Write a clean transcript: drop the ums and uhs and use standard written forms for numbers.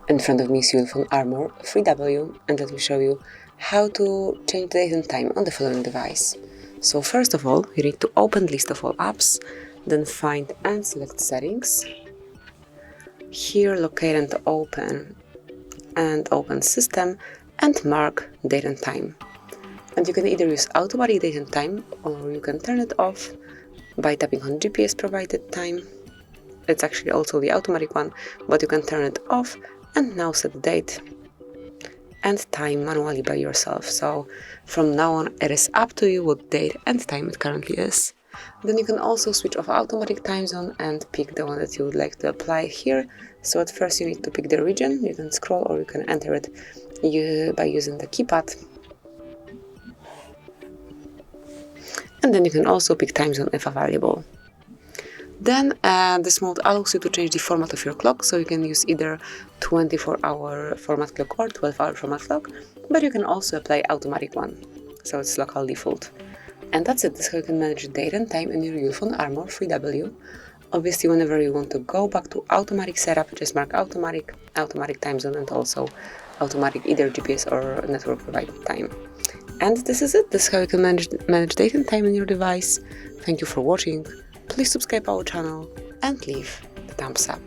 In front of me is ULEFONE Armor 3W, and let me show you how to change the date and time on the following device. So first of all, you need to open list of all apps, then find and select settings. Here locate and open system and mark date and time. And you can either use automatic date and time, or you can turn it off by tapping on GPS provided time. It's actually also the automatic one, but you can turn it off and now set the date and time manually by yourself. So from now on, it is up to you what date and time it currently is. Then you can also switch off automatic time zone and pick the one that you would like to apply here. So at first you need to pick the region. You can scroll or you can enter it by using the keypad. And then you can also pick time zone if available. Then this mode allows you to change the format of your clock, so you can use either 24-hour format clock or 12-hour format clock, but you can also apply automatic one, so it's local default. And that's it. This is how you can manage date and time in your ULEFONE Armor 3W. Obviously, whenever you want to go back to automatic setup, just mark automatic time zone, and also automatic either GPS or network provided time. And this is it. This is how you can manage date and time in your device. Thank you for watching. Please subscribe our channel and leave the thumbs up.